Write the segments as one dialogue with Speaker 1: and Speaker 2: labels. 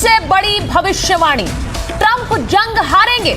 Speaker 1: सबसे बड़ी भविष्यवाणी, ट्रंप जंग हारेंगे,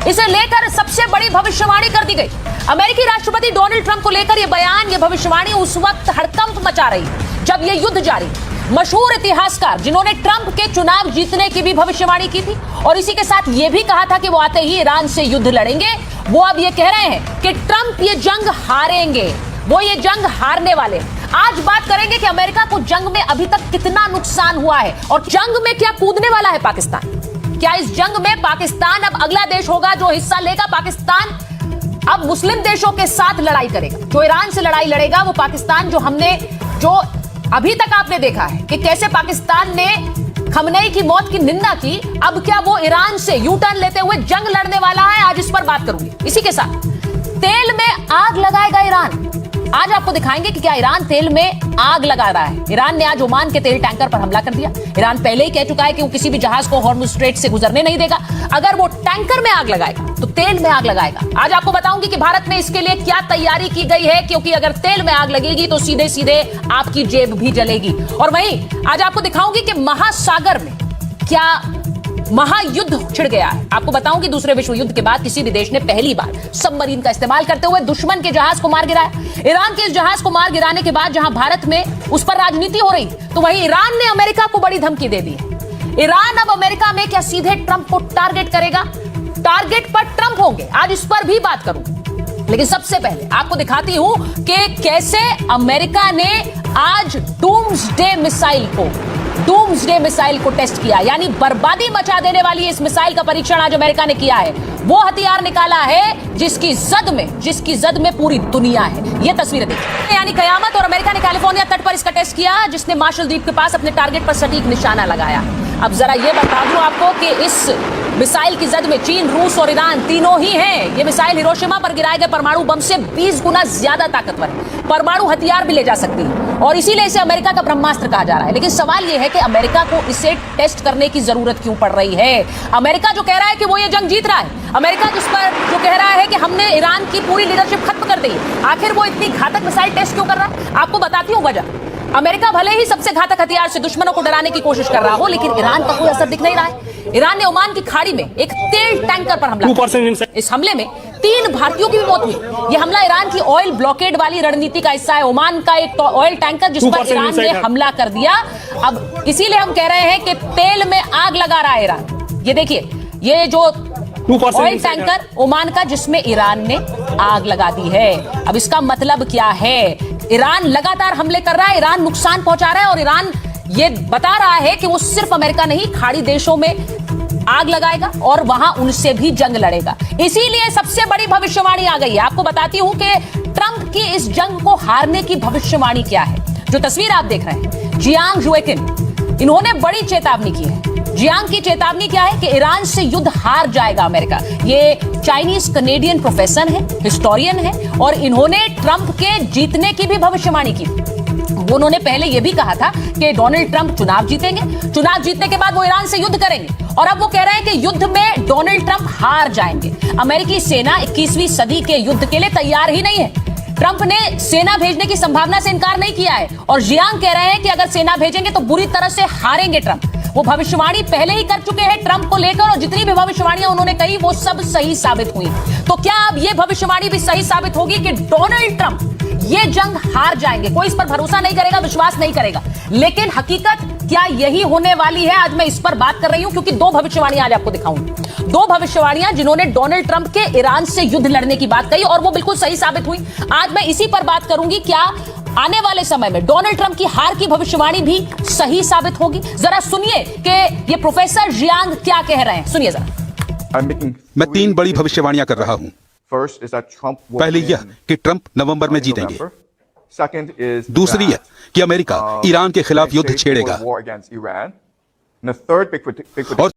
Speaker 1: इसे लेकर सबसे बड़ी भविष्यवाणी कर दी गई। अमेरिकी राष्ट्रपति डोनाल्ड ट्रंप को लेकर यह बयान, यह भविष्यवाणी उस वक्त हड़कंप मचा रही जब यह युद्ध जारी। मशहूर इतिहासकार जिन्होंने ट्रंप के चुनाव जीतने की भी भविष्यवाणी की थी और इसी के साथ यह भी कहा था कि वो आते ही ईरान से युद्ध लड़ेंगे, वो अब ये कह रहे हैं कि ट्रंप ये जंग हारेंगे, वो ये जंग हारने वाले। आज बात करेंगे कि अमेरिका को जंग में अभी तक कितना नुकसान हुआ है और जंग में क्या कूदने वाला है पाकिस्तान। क्या इस जंग में पाकिस्तान अब अगला देश होगा जो हिस्सा लेगा। पाकिस्तान अब मुस्लिम देशों के साथ लड़ाई करेगा, जो ईरान से लड़ाई लड़ेगा वो पाकिस्तान, जो अभी तक आपने देखा है कि कैसे पाकिस्तान ने खमनेई की मौत की निंदा की, अब क्या वो ईरान से यू टर्न लेते हुए जंग लड़ने वाला है। आज इस पर बात करूंगी। इसी के साथ तेल में आग लगाएगा ईरान। आज आपको दिखाएंगे कि क्या ईरान तेल में आग लगा रहा है। ईरान ने आज ओमान के तेल टैंकर पर हमला कर दिया। ईरान पहले ही कह चुका है कि वो किसी भी जहाज को हॉर्मुज स्ट्रेट से गुजरने नहीं देगा। अगर वो टैंकर में आग लगाएगा तो तेल में आग लगाएगा। आज आपको बताऊंगी कि भारत में इसके लिए क्या तैयारी की गई है, क्योंकि अगर तेल में आग लगेगी तो सीधे सीधे आपकी जेब भी जलेगी। और वहीं आज आपको दिखाऊंगी कि महासागर में क्या महायुद्ध छिड़ गया है। आपको बताऊं कि दूसरे विश्व युद्ध के बाद किसी भी देश ने पहली बार सबमरीन का इस्तेमाल करते हुए दुश्मन के जहाज को मार गिराया। ईरान के इस जहाज को मार गिराने के बाद जहां भारत में उस पर राजनीति हो रही, तो वहीं ईरान ने अमेरिका को बड़ी धमकी दे दी है। ईरान अब अमेरिका में क्या सीधे ट्रंप को टारगेट करेगा। टारगेट पर ट्रंप होंगे, आज इस पर भी बात करूंगी। लेकिन सबसे पहले आपको दिखाती हूं कि कैसे अमेरिका ने आज डूम्सडे मिसाइल को टेस्ट किया, यानी बर्बादी मचा देने वाली इस मिसाइल का परीक्षण आज अमेरिका ने किया है। वो हथियार निकाला है जिसकी जद में पूरी दुनिया है। ये तस्वीरें देखिए, यानी कयामत। और अमेरिका ने कैलिफोर्निया तट पर इसका टेस्ट किया, जिसने मार्शल द्वीप के पास अपने टारगेट पर सटीक निशाना लगाया। अब जरा ये बता दूं आपको कि इस मिसाइल की जद में चीन, रूस और ईरान तीनों ही हैं। ये मिसाइल हिरोशिमा पर गिराए गए परमाणु बम से 20 गुना ज्यादा ताकतवर है। परमाणु हथियार भी ले जा सकती है और इसीलिए इसे अमेरिका का ब्रह्मास्त्र कहा जा रहा है। लेकिन सवाल यह है कि अमेरिका को इसे टेस्ट करने की जरूरत क्यों पड़ रही है। अमेरिका जो कह रहा है कि वो ये जंग जीत रहा है, अमेरिका जिस पर जो कह रहा है कि हमने ईरान की पूरी लीडरशिप खत्म कर दी, आखिर वो इतनी घातक मिसाइल टेस्ट क्यों कर रहा है। आपको बताती हूँ वजह। अमेरिका भले ही सबसे घातक हथियार से दुश्मनों को डराने की कोशिश कर रहा हो, लेकिन ईरान का कोई असर दिख नहीं रहा है। ईरान ने ओमान की खाड़ी में एक तेल टैंकर पर हमला किया। इस हमले में 3 भारतीयों की भी मौत हुई। यह हमला ईरान की ऑयल ब्लॉकेड वाली रणनीति का हिस्सा है। ओमान का एक ऑयल टैंकर जिस पर ईरान ने हमला कर दिया। अब इसीलिए हम कह रहे हैं कि तेल में आग लगा रहा है ईरान। ये देखिए, ये जो ऑयल टैंकर ओमान का जिसमें ईरान ने आग लगा दी है। अब इसका मतलब क्या है। ईरान लगातार हमले कर रहा है, ईरान नुकसान पहुंचा रहा है और ईरान ये बता रहा है कि वो सिर्फ अमेरिका नहीं, खाड़ी देशों में आग लगाएगा और वहां उनसे भी जंग लड़ेगा। इसीलिए सबसे बड़ी भविष्यवाणी आ गई है। आपको बताती हूं कि ट्रंप की इस जंग को हारने की भविष्यवाणी क्या है। जो तस्वीर आप देख रहे हैं, जियांग जुएकिन, इन्होंने बड़ी चेतावनी की है। जियांग की चेतावनी क्या है कि ईरान से युद्ध हार जाएगा अमेरिका। ये चाइनीज कनेडियन प्रोफेसर है, हिस्टोरियन है और इन्होंने ट्रंप के जीतने की भी भविष्यवाणी की। उन्होंने पहले यह भी कहा था कि डोनाल्ड ट्रंप चुनाव जीतेंगे, चुनाव जीतने के बाद वो ईरान से युद्ध करेंगे और अब वो कह रहे हैं कि युद्ध में डोनाल्ड ट्रंप हार जाएंगे। अमेरिकी सेना 21वीं सदी के युद्ध के लिए तैयार ही नहीं है। ट्रंप ने सेना भेजने की संभावना से इनकार नहीं किया है और जियांग कह रहे हैं कि अगर सेना भेजेंगे तो बुरी तरह से हारेंगे ट्रंप। वो भविष्यवाणी पहले ही कर चुके हैं ट्रंप को लेकर और जितनी भी भविष्यवाणियां उन्होंने कही वो सब सही साबित हुई। तो क्या अब ये भविष्यवाणी भी सही साबित होगी कि डोनाल्ड ट्रंप ये जंग हार जाएंगे। कोई इस पर भरोसा नहीं करेगा, विश्वास नहीं करेगा, लेकिन हकीकत क्या यही होने वाली है। आज मैं इस पर बात कर रही हूं क्योंकि 2 भविष्यवाणियां आज आपको दिखाऊंगी। 2 भविष्यवाणियां जिन्होंने डोनाल्ड ट्रंप के ईरान से युद्ध लड़ने की बात कही और वो बिल्कुल सही साबित हुई। आज मैं इसी पर बात करूंगी, क्या आने वाले समय में डोनाल्ड ट्रंप की हार की भविष्यवाणी भी सही साबित होगी। जरा सुनिए कि ये प्रोफेसर जियांग क्या कह रहे हैं, सुनिए जरा।
Speaker 2: मैं 3 बड़ी भविष्यवाणियां कर रहा हूं। पहली यह कि ट्रंप नवंबर में जीतेंगे। दूसरी यह कि अमेरिका ईरान के खिलाफ युद्ध छेड़ेगा और